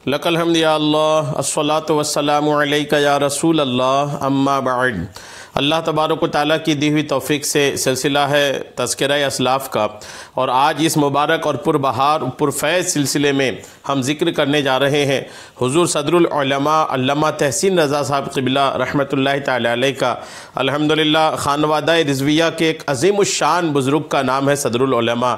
لک الحمد یا اللہ الصلاۃ والسلام علیک یا رسول اللہ اما بعد۔ اللہ تبارک و تعالیٰ کی دی ہوئی توفیق سے سلسلہ ہے تذکرہ اسلاف کا، اور آج اس مبارک اور پربہار پرفیض سلسلے میں ہم ذکر کرنے جا رہے ہیں حضور صدر العلماء علامہ تحسین رضا صاحب قبلہ رحمۃ اللہ تعالی علیہ کا۔ الحمدللہ خانوادہ رضویہ کے ایک عظیم الشان بزرگ کا نام ہے صدر العلماء،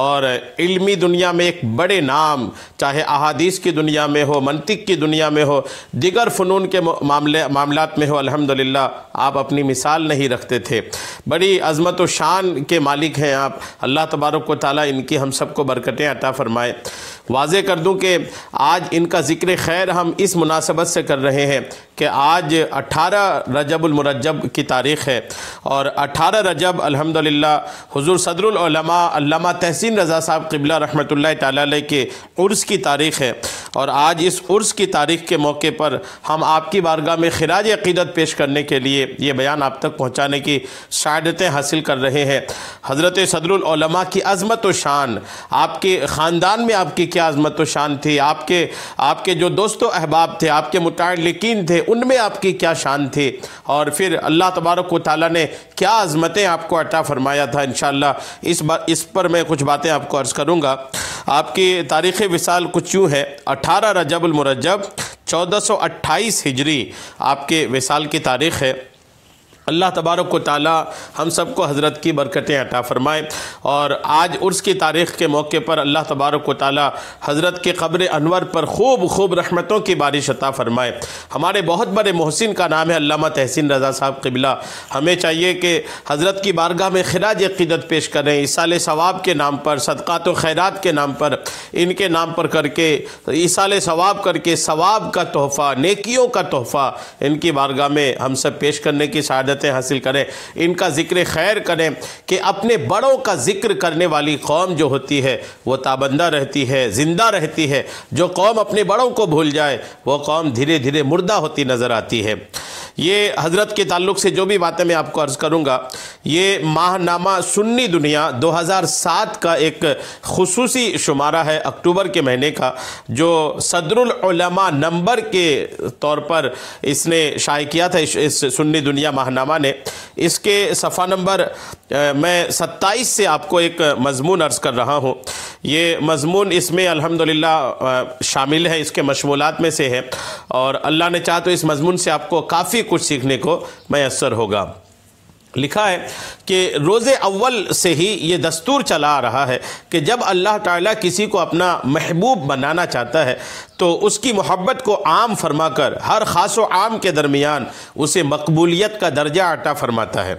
اور علمی دنیا میں ایک بڑے نام، چاہے احادیث کی دنیا میں ہو، منطق کی دنیا میں ہو، دیگر فنون کے معاملات میں ہو، الحمدللہ آپ اپنی مثال نہیں رکھتے تھے۔ بڑی عظمت و شان کے مالک ہیں آپ، اللہ تبارک و تعالیٰ ان کی ہم سب کو برکتیں عطا فرمائے۔ واضح کر دوں کہ آج ان کا ذکر خیر ہم اس مناسبت سے کر رہے ہیں کہ آج 18 رجب المرجب کی تاریخ ہے، اور 18 رجب الحمدللہ حضور صدر العلماء علامہ تحسین رضا صاحب قبلہ رحمۃ اللہ تعالی علیہ کے عرس کی تاریخ ہے، اور آج اس عرس کی تاریخ کے موقع پر ہم آپ کی بارگاہ میں خراج عقیدت پیش کرنے کے لیے یہ بیان آپ تک پہنچانے کی سعادتیں حاصل کر رہے ہیں۔ حضرت صدر العلماء کی عظمت و شان، آپ کے خاندان میں آپ کی کیا عظمت و شان تھی، آپ کے جو دوست و احباب تھے، آپ کے متعلقین تھے، ان میں آپ کی کیا شان تھی، اور پھر اللہ تبارک و تعالیٰ نے کیا عظمتیں آپ کو عطا فرمایا تھا۔ انشاءاللہ اس پر میں کچھ باتیں آپ کو عرض کروں گا۔ آپ کی تاریخ وصال کچھ یوں ہے: 18 رجب المرجب 1428 ہجری آپ کے وصال کی تاریخ ہے۔ اللہ تبارک و تعالی ہم سب کو حضرت کی برکتیں عطا فرمائے، اور آج عرس کی تاریخ کے موقع پر اللہ تبارک و تعالی حضرت کے قبر انور پر خوب رحمتوں کی بارش عطا فرمائے۔ ہمارے بہت بڑے محسن کا نام ہے علامہ تحسین رضا صاحب قبلہ۔ ہمیں چاہیے کہ حضرت کی بارگاہ میں خراج عقیدت پیش کریں، ایصال ثواب کے نام پر، صدقات و خیرات کے نام پر، ان کے نام پر کر کے ایصال ثواب کر کے ثواب کا تحفہ، نیکیوں کا تحفہ ان کی بارگاہ میں ہم سب پیش کرنے کی سعادت حاصل کریں، ان کا ذکر خیر کریں کہ اپنے بڑوں کا ذکر کرنے والی قوم جو ہوتی ہے وہ تابندہ رہتی ہے، زندہ رہتی ہے۔ جو قوم اپنے بڑوں کو بھول جائے وہ قوم دھیرے دھیرے مردہ ہوتی نظر آتی ہے۔ یہ حضرت کے تعلق سے جو بھی باتیں میں آپ کو عرض کروں گا، یہ ماہ نامہ سنی دنیا 2007 کا ایک خصوصی شمارہ ہے، اکتوبر کے مہینے کا، جو صدر العلماء نمبر کے طور پر اس نے شائع کیا تھا، اس سنی دنیا ماہ نامہ نے۔ اس کے صفحہ نمبر میں 27 سے آپ کو ایک مضمون عرض کر رہا ہوں۔ یہ مضمون اس میں الحمدللہ شامل ہے، اس کے مشمولات میں سے ہے، اور اللہ نے چاہا تو اس مضمون سے آپ کو کافی کچھ سیکھنے کو میسر ہوگا۔ لکھا ہے کہ روز اول سے ہی یہ دستور چلا آ رہا ہے کہ جب اللہ تعالیٰ کسی کو اپنا محبوب بنانا چاہتا ہے تو اس کی محبت کو عام فرما کر ہر خاص و عام کے درمیان اسے مقبولیت کا درجہ عطا فرماتا ہے۔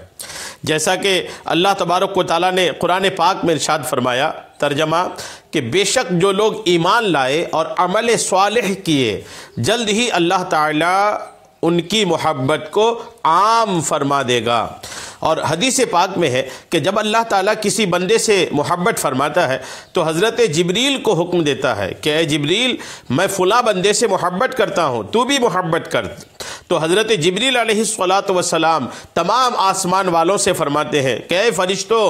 جیسا کہ اللہ تبارک و تعالیٰ نے قرآن پاک میں ارشاد فرمایا، ترجمہ کہ بے شک جو لوگ ایمان لائے اور عمل صالح کیے، جلد ہی اللہ تعالیٰ ان کی محبت کو عام فرما دے گا۔ اور حدیث پاک میں ہے کہ جب اللہ تعالیٰ کسی بندے سے محبت فرماتا ہے تو حضرت جبریل کو حکم دیتا ہے کہ اے جبریل، میں فلاں بندے سے محبت کرتا ہوں، تو بھی محبت کر۔ تو حضرت جبریل علیہ السلام تمام آسمان والوں سے فرماتے ہیں کہ اے فرشتوں،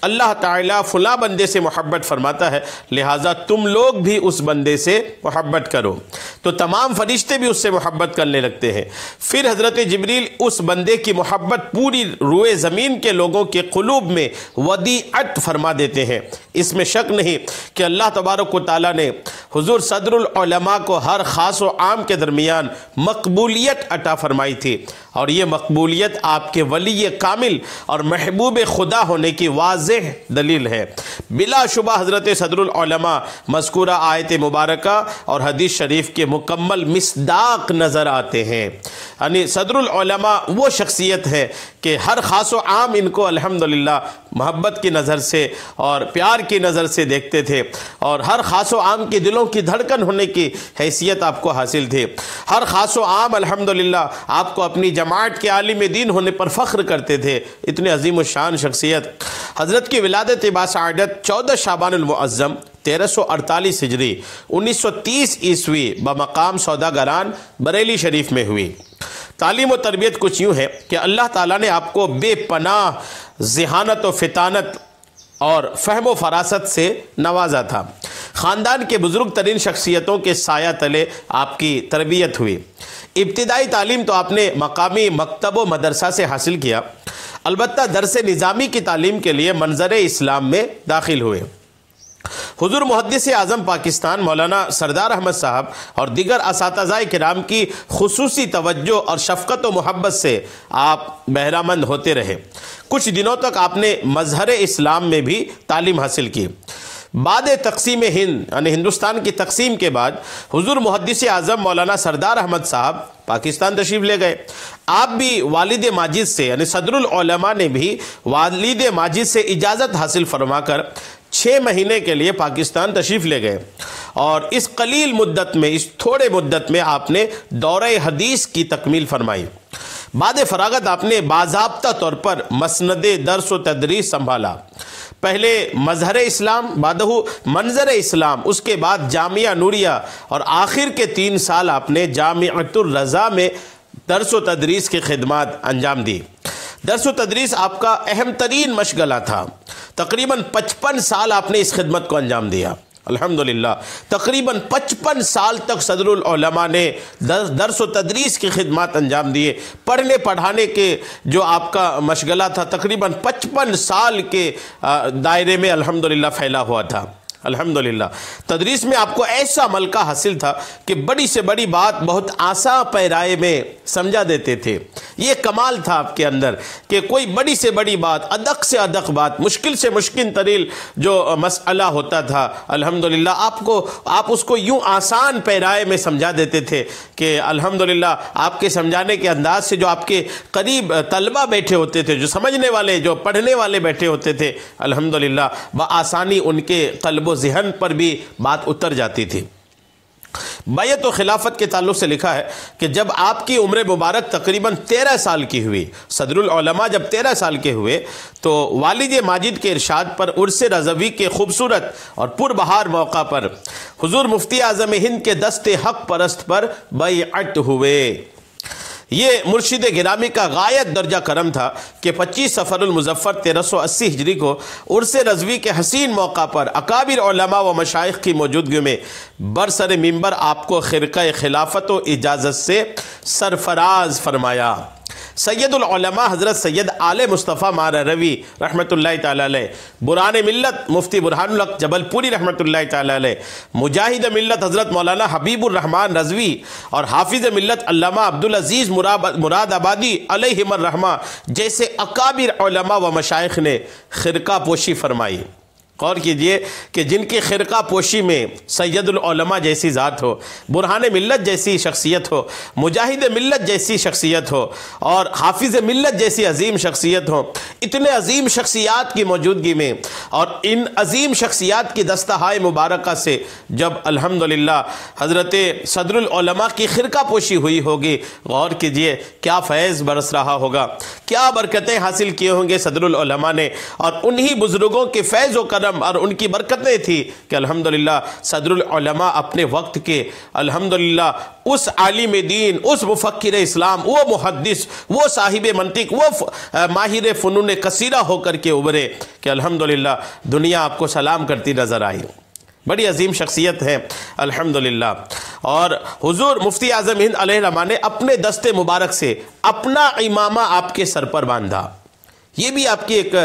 اللہ تعالیٰ فلاں بندے سے محبت فرماتا ہے، لہٰذا تم لوگ بھی اس بندے سے محبت کرو۔ تو تمام فرشتے بھی اس سے محبت کرنے لگتے ہیں۔ پھر حضرت جبریل اس بندے کی محبت پوری روئے زمین کے لوگوں کے قلوب میں ودیعت فرما دیتے ہیں۔ اس میں شک نہیں کہ اللہ تبارک و تعالیٰ نے حضور صدر العلماء کو ہر خاص و عام کے درمیان مقبولیت عطا فرمائی تھی، اور یہ مقبولیت آپ کے ولی کامل اور محبوب خدا ہونے کی واضح دلیل ہے۔ بلا شبہ حضرت صدر العلماء مذکورہ آیت مبارکہ اور حدیث شریف کے مکمل مصداق نظر آتے ہیں۔ یعنی صدر العلماء وہ شخصیت ہے کہ ہر خاص و عام ان کو الحمدللہ محبت کی نظر سے اور پیار کی نظر سے دیکھتے تھے، اور ہر خاص و عام کے دلوں کی دھڑکن ہونے کی حیثیت آپ کو حاصل تھی۔ ہر خاص و عام الحمدللہ آپ کو اپنی جماعت کے عالم دین ہونے پر فخر کرتے تھے۔ اتنے عظیم الشان شخصیت۔ حضرت کی ولادت باسعادت 14 شعبان المعظم 1348 ہجری 1930 عیسوی بمقام سوداگران بریلی شریف میں ہوئی۔ تعلیم و تربیت کچھ یوں ہے کہ اللہ تعالیٰ نے آپ کو بے پناہ ذہانت و فطانت اور فہم و فراست سے نوازا تھا۔ خاندان کے بزرگ ترین شخصیتوں کے سایہ تلے آپ کی تربیت ہوئی۔ ابتدائی تعلیم تو آپ نے مقامی مکتب و مدرسہ سے حاصل کیا، البتہ درس نظامی کی تعلیم کے لیے منظر اسلام میں داخل ہوئے۔ حضور محدث اعظم پاکستان مولانا سردار احمد صاحب اور دیگر اساتذہ کرام کی خصوصی توجہ اور شفقت و محبت سے آپ بہرامند ہوتے رہے۔ کچھ دنوں تک آپ نے مظہر اسلام میں بھی تعلیم حاصل کی۔ بعد تقسیم ہند یعنی ہندوستان کی تقسیم کے بعد حضور محدث اعظم مولانا سردار احمد صاحب پاکستان تشریف لے گئے۔ آپ بھی والد ماجد سے یعنی صدر العلماء نے بھی والد ماجد سے اجازت حاصل فرما کر 6 مہینے کے لیے پاکستان تشریف لے گئے، اور اس قلیل مدت میں، اس تھوڑے مدت میں آپ نے دورہ حدیث کی تکمیل فرمائی۔ بعد فراغت آپ نے باضابطہ طور پر مسند درس و تدریس سنبھالا۔ پہلے مظہر اسلام، بعدہ منظر اسلام، اس کے بعد جامعہ نوریہ، اور آخر کے 3 سال آپ نے جامعۃ الرضا میں درس و تدریس کی خدمات انجام دی۔ درس و تدریس آپ کا اہم ترین مشغلہ تھا۔ تقریباً 55 سال آپ نے اس خدمت کو انجام دیا۔ الحمدللہ تقریباً 55 سال تک صدر العلماء نے درس و تدریس کی خدمات انجام دیے۔ پڑھنے پڑھانے کے جو آپ کا مشغلہ تھا تقریباً 55 سال کے دائرے میں الحمدللہ پھیلا ہوا تھا۔ الحمدللہ تدریس میں آپ کو ایسا ملکہ حاصل تھا کہ بڑی سے بڑی بات بہت آسان پیرائے میں سمجھا دیتے تھے۔ یہ کمال تھا آپ کے اندر کہ کوئی بڑی سے بڑی بات، ادق سے ادق بات، مشکل سے مشکل ترین جو مسئلہ ہوتا تھا الحمدللہ آپ اس کو یوں آسان پیرائے میں سمجھا دیتے تھے کہ الحمدللہ آپ کے سمجھانے کے انداز سے جو آپ کے قریب طلبہ بیٹھے ہوتے تھے، جو سمجھنے والے، جو پڑھنے والے بیٹھے ہوتے تھے، الحمدللہ بآسانی ان کے قلب و ذہن پر بھی بات اتر جاتی تھی۔ بیعت و خلافت کے تعلق سے لکھا ہے کہ جب آپ کی عمر مبارک تقریباً 13 سال کی ہوئی، صدر العلماء جب 13 سال کے ہوئے، تو والد ماجد کے ارشاد پر عرس رضوی کے خوبصورت اور پربہار موقع پر حضور مفتی اعظم ہند کے دست حق پرست پر بیعت ہوئے۔ یہ مرشد گرامی کا غایت درجہ کرم تھا کہ 25 صفر المظفر 1380 ہجری کو عرس رضوی کے حسین موقع پر اکابر علماء و مشائخ کی موجودگی میں برسر منبر آپ کو خرقہ خلافت و اجازت سے سرفراز فرمایا۔ سید العلماء حضرت سید آل مصطفیٰ مارا روی رحمۃ اللہ تعالیٰ علیہ، برہان ملت مفتی برہان الحق جبل پوری رحمۃ اللہ تعالیٰ علیہ، مجاہد ملت حضرت مولانا حبیب الرحمن رضوی اور حافظ ملت علامہ عبدالعزیز مراد آبادی علیہم الرحمہ جیسے اکابر علماء و مشائخ نے خرقہ پوشی فرمائی۔ غور کیجئے کہ جن کی خرقہ پوشی میں سید العلماء جیسی ذات ہو، برہان ملت جیسی شخصیت ہو، مجاہد ملت جیسی شخصیت ہو، اور حافظ ملت جیسی عظیم شخصیت ہو، اتنے عظیم شخصیات کی موجودگی میں اور ان عظیم شخصیات کی دستہائے مبارکہ سے جب الحمدللہ حضرت صدر العلماء کی خرقہ پوشی ہوئی ہوگی، غور کیجئے کیا فیض برس رہا ہوگا، کیا برکتیں حاصل کیے ہوں گے صدر العلماء نے، اور انہی بزرگوں کے فیض و کرم اور ان کی برکتیں تھی کہ الحمدللہ صدر العلماء اپنے وقت کے الحمدللہ اس عالم دین، اس مفکر اسلام، وہ محدث، وہ صاحب منطق، وہ ماہر فنون کثیرہ ہو کر کے ابھرے کہ الحمدللہ دنیا آپ کو سلام کرتی نظر آئی۔ بڑی عظیم شخصیت ہے الحمدللہ۔ اور حضور مفتی اعظم ہند علیہ الرحمہ نے اپنے دست مبارک سے اپنا امامہ آپ کے سر پر باندھا۔ یہ بھی آپ کی ایک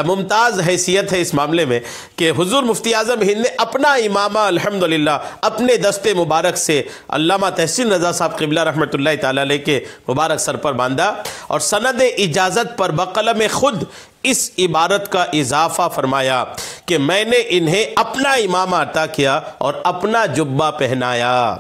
ممتاز حیثیت ہے اس معاملے میں کہ حضور مفتی اعظم ہند نے اپنا امامہ الحمدللہ اپنے دست مبارک سے علامہ تحسین رضا صاحب قبلہ رحمۃ اللہ تعالیٰ علیہ کے مبارک سر پر باندھا، اور سند اجازت پر بقلم خود اس عبارت کا اضافہ فرمایا کہ میں نے انہیں اپنا امامہ عطا کیا اور اپنا جبہ پہنایا۔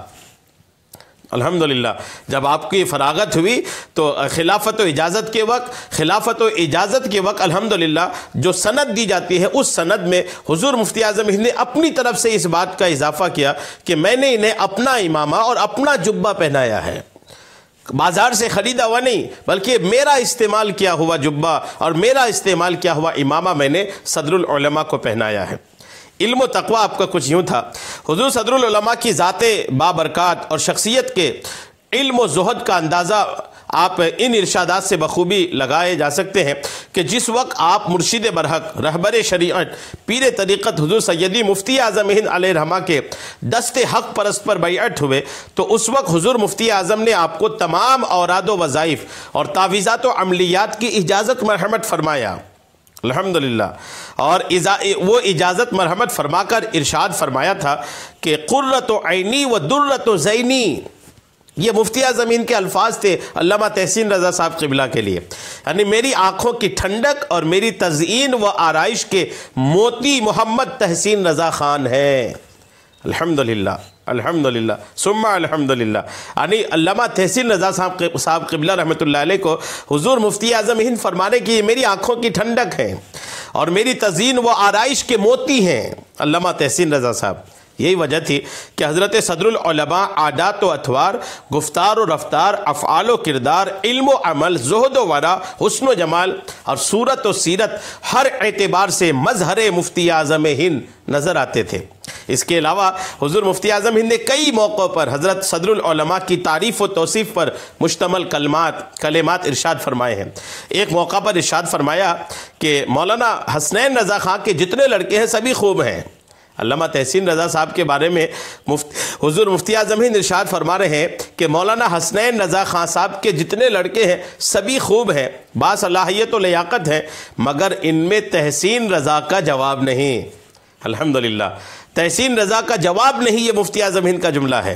الحمدللہ جب آپ کی فراغت ہوئی تو خلافت و اجازت کے وقت الحمدللہ جو سند دی جاتی ہے اس سند میں حضور مفتی اعظم ہند نے اپنی طرف سے اس بات کا اضافہ کیا کہ میں نے انہیں اپنا امامہ اور اپنا جبہ پہنایا ہے، بازار سے خریدا ہوا نہیں بلکہ میرا استعمال کیا ہوا جبہ اور میرا استعمال کیا ہوا امامہ میں نے صدر العلماء کو پہنایا ہے۔ علم و تقوی آپ کا کچھ یوں تھا، حضور صدر العلماء کی ذات بابرکات اور شخصیت کے علم و زہد کا اندازہ آپ ان ارشادات سے بخوبی لگائے جا سکتے ہیں کہ جس وقت آپ مرشد برحق رہبر شریعت پیر طریقت حضور سیدی مفتی اعظم ہند علیہ رحمہ کے دست حق پرست پر بیعت ہوئے تو اس وقت حضور مفتی اعظم نے آپ کو تمام اوراد و وظائف اور تعویذات و عملیات کی اجازت مرحمت فرمایا، الحمدللہ، اور وہ اجازت مرحمت فرما کر ارشاد فرمایا تھا کہ قرۃ عینی و درۃ زینی، یہ مفتی اعظم ہند کے الفاظ تھے علامہ تحسین رضا صاحب قبلہ کے لیے، یعنی میری آنکھوں کی ٹھنڈک اور میری تزئین و آرائش کے موتی محمد تحسین رضا خان ہے، الحمدللہ الحمدللہ ثم الحمدللہ۔ یعنی علامہ تحسین رضا صاحب قبلہ رحمۃ اللہ علیہ کو حضور مفتی اعظم ہند فرمانے کی میری آنکھوں کی ٹھنڈک ہے اور میری تزئین و آرائش کے موتی ہیں علامہ تحسین رضا صاحب۔ یہی وجہ تھی کہ حضرت صدر العلماء عادات و اطوار، گفتار و رفتار، افعال و کردار، علم و عمل، زہد و ورع، حسن و جمال اور صورت و سیرت ہر اعتبار سے مظہر مفتی اعظم ہند نظر آتے تھے۔ اس کے علاوہ حضور مفتی اعظم ہند نے کئی موقعوں پر حضرت صدر العلماء کی تعریف و توصیف پر مشتمل کلمات ارشاد فرمائے ہیں۔ ایک موقع پر ارشاد فرمایا کہ مولانا حسنین رضا خان کے جتنے لڑکے ہیں سبھی خوب ہیں۔ علامہ تحسین رضا صاحب کے بارے میں حضور مفتی اعظم ہند ارشاد فرما رہے ہیں کہ مولانا حسنین رضا خان صاحب کے جتنے لڑکے ہیں سبھی خوب ہیں، باصلاحیت و لیاقت ہیں، مگر ان میں تحسین رضا کا جواب نہیں، الحمدللہ، تحسین رضا کا جواب نہیں، یہ مفتی اعظم ہند کا جملہ ہے۔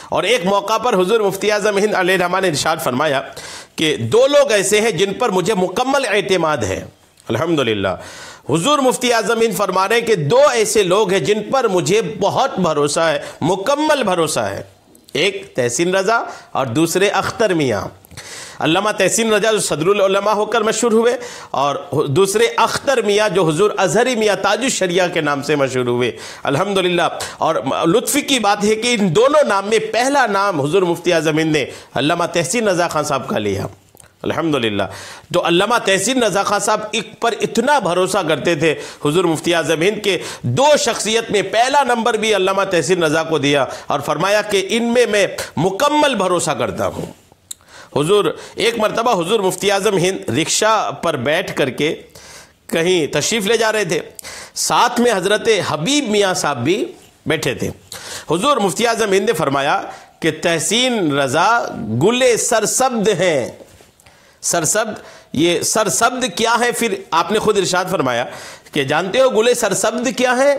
اور ایک موقع پر حضور مفتی اعظم ہند علیہ الرحمہ نے ارشاد فرمایا کہ دو لوگ ایسے ہیں جن پر مجھے مکمل اعتماد ہے، الحمدللہ۔ حضور مفتی اعظم ہند فرما رہے ہیں کہ دو ایسے لوگ ہیں جن پر مجھے بہت بھروسہ ہے، مکمل بھروسہ ہے، ایک تحسین رضا اور دوسرے اختر میاں۔ علامہ تحسین رضا جو صدر العلماء ہو کر مشہور ہوئے اور دوسرے اختر میاں جو حضور ازہری میاں تاج الشریعہ کے نام سے مشہور ہوئے، الحمدللہ۔ اور لطف کی بات ہے کہ ان دونوں نام میں پہلا نام حضور مفتی اعظم ہند نے علامہ تحسین رضا خان صاحب کا لیا، الحمدللہ۔ تو علامہ تحسین رضا خان صاحب پر اتنا بھروسہ کرتے تھے حضور مفتی اعظم ہند کے دو شخصیت میں پہلا نمبر بھی علامہ تحسین رضا کو دیا اور فرمایا کہ ان میں مکمل بھروسہ کرتا ہوں۔ ایک مرتبہ حضور مفتی اعظم ہند رکشہ پر بیٹھ کر کے کہیں تشریف لے جا رہے تھے، ساتھ میں حضرت حبیب میاں صاحب بھی بیٹھے تھے۔ حضور مفتی اعظم ہند نے فرمایا کہ تحسین رضا گل سرسبد ہیں۔ سرسبد، یہ سرسبد کیا ہے؟ پھر آپ نے خود ارشاد فرمایا کہ جانتے ہو گل سرسبد کیا ہے؟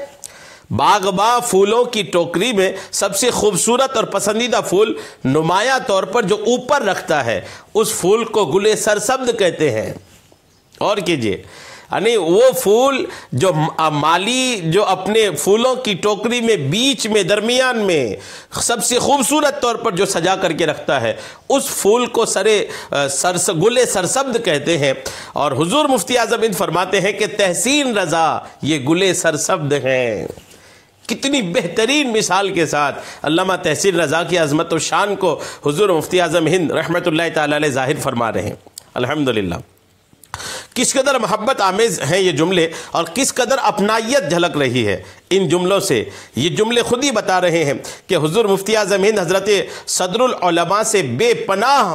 باغباں پھولوں کی ٹوکری میں سب سے خوبصورت اور پسندیدہ پھول نمایاں طور پر جو اوپر رکھتا ہے اس پھول کو گل سرسبد کہتے ہیں۔ اور کیجئے، یعنی وہ پھول جو مالی جو اپنے پھولوں کی ٹوکری میں بیچ میں درمیان میں سب سے خوبصورت طور پر جو سجا کر کے رکھتا ہے اس پھول کو گل سرسبد کہتے ہیں۔ اور حضور مفتی اعظم ہند فرماتے ہیں کہ تحسین رضا یہ گل سرسبد ہیں۔ کتنی بہترین مثال کے ساتھ علامہ تحسین رضا کی عظمت و شان کو حضور مفتی اعظم ہند رحمۃ اللہ تعالی علیہ ظاہر فرما رہے ہیں، الحمدللہ۔ کس قدر محبت آمیز ہیں یہ جملے اور کس قدر اپنائیت جھلک رہی ہے ان جملوں سے۔ یہ جملے خود ہی بتا رہے ہیں کہ حضور مفتی اعظم ہند حضرت صدر العلماء سے بے پناہ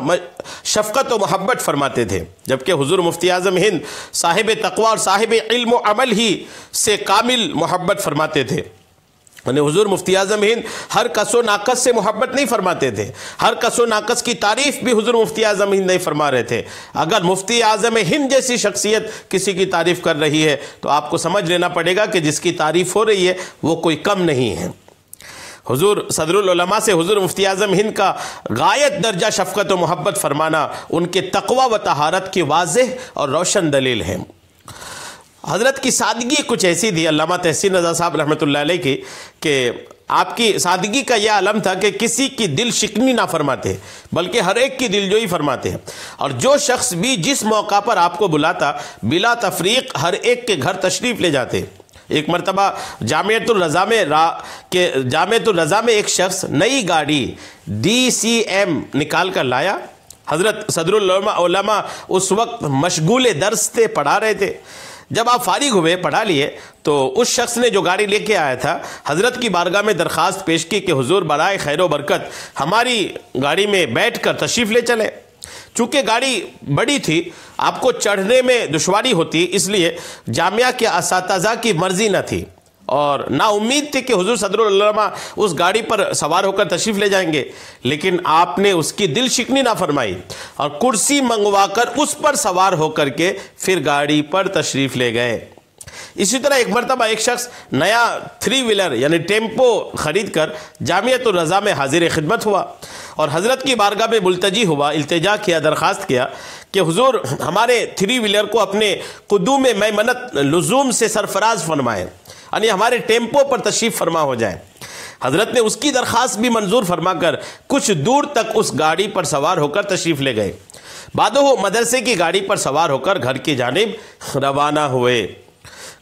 شفقت و محبت فرماتے تھے، جبکہ حضور مفتی اعظم ہند صاحب تقوی اور صاحب علم و عمل ہی سے کامل محبت فرماتے تھے۔ یعنی حضور مفتی اعظم ہند ہر کس و ناقص سے محبت نہیں فرماتے تھے، ہر کس و ناقص کی تعریف بھی حضور مفتی اعظم ہند نہیں فرما رہے تھے۔ اگر مفتی اعظم ہند جیسی شخصیت کسی کی تعریف کر رہی ہے تو آپ کو سمجھ لینا پڑے گا کہ جس کی تعریف ہو رہی ہے وہ کوئی کم نہیں ہے۔ حضور صدر العلماء سے حضور مفتی اعظم ہند کا غایت درجہ شفقت و محبت فرمانا ان کے تقوی و طہارت کی واضح اور روشن دلیل ہے۔ حضرت کی سادگی کچھ ایسی تھی علامہ تحسین رضا صاحب رحمۃ اللہ علیہ کی کہ آپ کی سادگی کا یہ عالم تھا کہ کسی کی دل شکنی نہ فرماتے بلکہ ہر ایک کی دل جوئی فرماتے ہیں، اور جو شخص بھی جس موقع پر آپ کو بلاتا بلا تفریق ہر ایک کے گھر تشریف لے جاتے۔ ایک مرتبہ جامعۃ الرضا میں ایک شخص نئی گاڑی DCM نکال کر لایا۔ حضرت صدر العلماء اس وقت مشغول درس تھے، پڑھا رہے تھے۔ جب آپ فارغ ہوئے پڑھا لیے تو اس شخص نے جو گاڑی لے کے آیا تھا حضرت کی بارگاہ میں درخواست پیش کی کہ حضور برائے خیر و برکت ہماری گاڑی میں بیٹھ کر تشریف لے چلے۔ چونکہ گاڑی بڑی تھی، آپ کو چڑھنے میں دشواری ہوتی، اس لیے جامعہ کے اساتذہ کی مرضی نہ تھی اور نا امید تھی کہ حضور صدر العلماء اس گاڑی پر سوار ہو کر تشریف لے جائیں گے، لیکن آپ نے اس کی دل شکنی نہ فرمائی اور کرسی منگوا کر اس پر سوار ہو کر کے پھر گاڑی پر تشریف لے گئے۔ اسی طرح ایک مرتبہ ایک شخص نیا 3 ویلر یعنی ٹیمپو خرید کر جامعۃ الرضا میں حاضر خدمت ہوا اور حضرت کی بارگاہ میں ملتجی ہوا، التجا کیا، درخواست کیا کہ حضور ہمارے 3 ویلر کو اپنے قدوم میمنت لزوم سے سرفراز فرمائیں، یعنی ہمارے ٹیمپو پر تشریف فرما ہو جائیں۔ حضرت نے اس کی درخواست بھی منظور فرما کر کچھ دور تک اس گاڑی پر سوار ہو کر تشریف لے گئے۔ بعد وہ مدرسے کی گاڑی پر سوار ہو کر گھر کی جانب روانہ ہوئے۔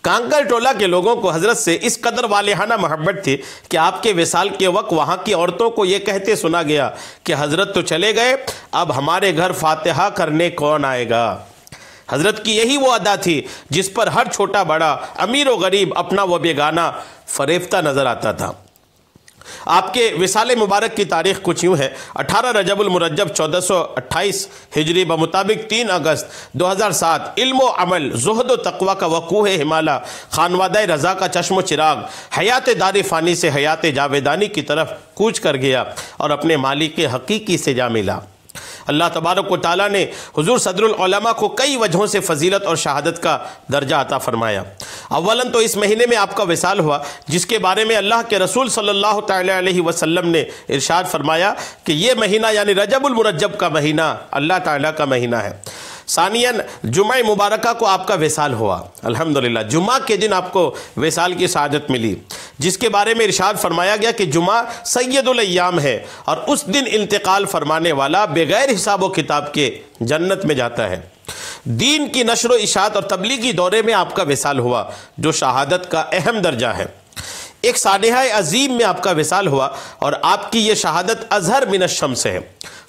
کانکر ٹولہ کے لوگوں کو حضرت سے اس قدر والہانہ محبت تھی کہ آپ کے وصال کے وقت وہاں کی عورتوں کو یہ کہتے سنا گیا کہ حضرت تو چلے گئے، اب ہمارے گھر فاتحہ کرنے کون آئے گا۔ حضرت کی یہی وہ ادا تھی جس پر ہر چھوٹا بڑا، امیر و غریب، اپنا و بیگانہ فریفتہ نظر آتا تھا۔ آپ کے وصال مبارک کی تاریخ کچھ یوں ہے: 18 رجب المرجب 1428 ہجری بمطابق 3 اگست 2007 علم و عمل، زہد و تقوی کا وقوع ہمالہ، خانوادہ رضا کا چشم و چراغ، حیات دار فانی سے حیات جاویدانی کی طرف کوچ کر گیا اور اپنے مالک حقیقی سے جا ملا۔ اللہ تبارک و تعالیٰ نے حضور صدر العلماء کو کئی وجہوں سے فضیلت اور شہادت کا درجہ عطا فرمایا۔ اولاً تو اس مہینے میں آپ کا وصال ہوا، جس کے بارے میں اللہ کے رسول صلی اللہ تعالی علیہ وسلم نے ارشاد فرمایا کہ یہ مہینہ یعنی رجب المرجب کا مہینہ اللہ تعالیٰ کا مہینہ ہے۔ ثانیاً جمعہ مبارکہ کو آپ کا وصال ہوا، الحمدللہ جمعہ کے دن آپ کو وصال کی سعادت ملی، جس کے بارے میں ارشاد فرمایا گیا کہ جمعہ سید الایام ہے اور اس دن انتقال فرمانے والا بغیر حساب و کتاب کے جنت میں جاتا ہے۔ دین کی نشر و اشاعت اور تبلیغی دورے میں آپ کا وصال ہوا، جو شہادت کا اہم درجہ ہے۔ ایک سانحہ عظیم میں آپ کا وصال ہوا اور آپ کی یہ شہادت اظہر من الشمس ہے۔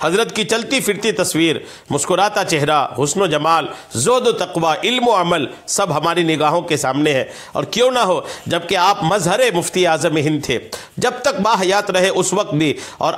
حضرت کی چلتی پھرتی تصویر، مسکراتا چہرہ، حسن و جمال، زہد و تقوی، علم و عمل سب ہماری نگاہوں کے سامنے ہے، اور کیوں نہ ہو جبکہ آپ مظہر مفتی اعظم ہند تھے جب تک باحیات رہے اس وقت بھی، اور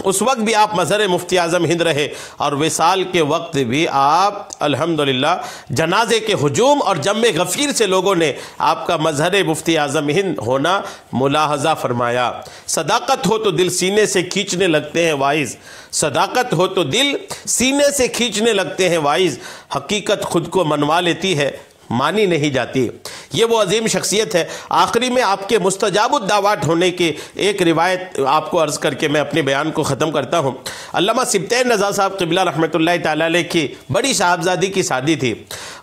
اس وقت بھی آپ مظہر مفتی اعظم ہند رہے، اور وصال کے وقت بھی آپ الحمدللہ جنازے کے ہجوم اور جم غفیر سے لوگوں نے آپ کا مظہر مفتی اعظم ہند ہونا ملاحظہ فرمایا۔ صداقت ہو تو دل سینے سے کھینچنے لگتے ہیں وائز، صداقت ہو تو دل سینے سے کھینچنے لگتے ہیں وائز، حقیقت خود کو منوا لیتی ہے مانی نہیں جاتی۔ یہ وہ عظیم شخصیت ہے۔ آخری میں آپ کے مستجاب الدعوات ہونے کی ایک روایت آپ کو عرض کر کے میں اپنے بیان کو ختم کرتا ہوں۔ علامہ سبطین رضا صاحب قبلہ رحمۃ اللہ تعالی علیہ کی بڑی صاحبزادی کی شادی تھی،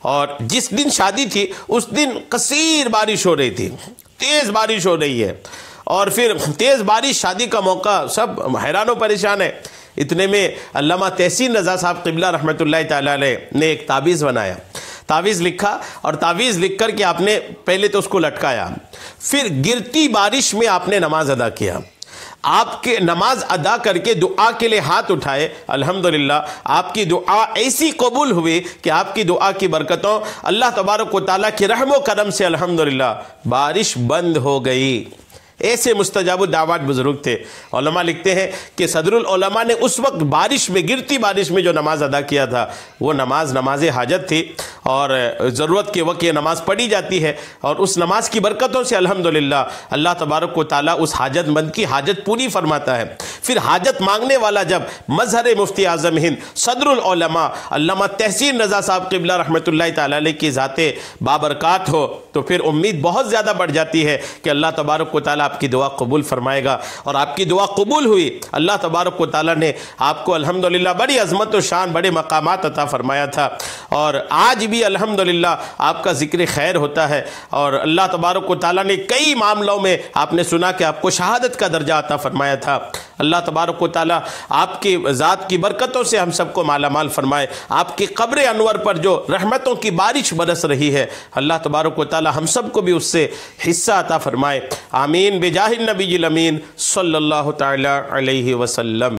اور جس دن شادی تھی اس دن کثیر بارش ہو رہی تھی، تیز بارش ہو رہی ہے، اور پھر تیز بارش، شادی کا موقع، سب حیران و پریشان ہے۔ اتنے میں علامہ تحسین رضا صاحب قبلہ رحمۃ اللہ تعالی علیہ نے ایک تعویذ بنایا، تعویذ لکھا، اور تعویذ لکھ کر کے آپ نے پہلے تو اس کو لٹکایا، پھر گرتی بارش میں آپ نے نماز ادا کیا۔ آپ کے نماز ادا کر کے دعا کے لیے ہاتھ اٹھائے، الحمدللہ آپ کی دعا ایسی قبول ہوئی کہ آپ کی دعا کی برکتوں اللہ تبارک و تعالیٰ کے رحم و کرم سے الحمدللہ بارش بند ہو گئی۔ ایسے مستجاب الدعوات بزرگ تھے۔ علماء لکھتے ہیں کہ صدر العلماء نے اس وقت بارش میں، گرتی بارش میں جو نماز ادا کیا تھا وہ نماز حاجت تھی، اور ضرورت کے وقت یہ نماز پڑھی جاتی ہے، اور اس نماز کی برکتوں سے الحمدللہ اللہ تبارک و تعالیٰ اس حاجت مند کی حاجت پوری فرماتا ہے۔ پھر حاجت مانگنے والا جب مظہر مفتی اعظم ہند صدر العلماء علامہ تحسین رضا صاحب قبلہ رحمۃ اللہ تعالی علیہ کی ذات بابرکات ہو تو پھر امید بہت زیادہ بڑھ جاتی ہے کہ اللہ تبارک و تعالیٰ آپ کی دعا قبول فرمائے گا، اور آپ کی دعا قبول ہوئی۔ اللہ تبارک و تعالیٰ نے آپ کو الحمدللہ بڑی عظمت و شان، بڑے مقامات عطا فرمایا تھا، اور آج بھی الحمدللہ آپ کا ذکر خیر ہوتا ہے، اور اللہ تبارک و تعالیٰ نے کئی معاملوں میں آپ نے سنا کہ آپ کو شہادت کا درجہ عطا فرمایا تھا۔ اللہ تبارک و تعالیٰ آپ کی ذات کی برکتوں سے ہم سب کو مالا مال فرمائے۔ آپ کی قبر انور پر جو رحمتوں کی بارش برس رہی ہے، اللہ تبارک و تعالیٰ ہم سب کو بھی اس سے حصہ عطا فرمائے۔ آمین بجاہ النبی الامین صلی اللہ تعالی علیہ وسلم۔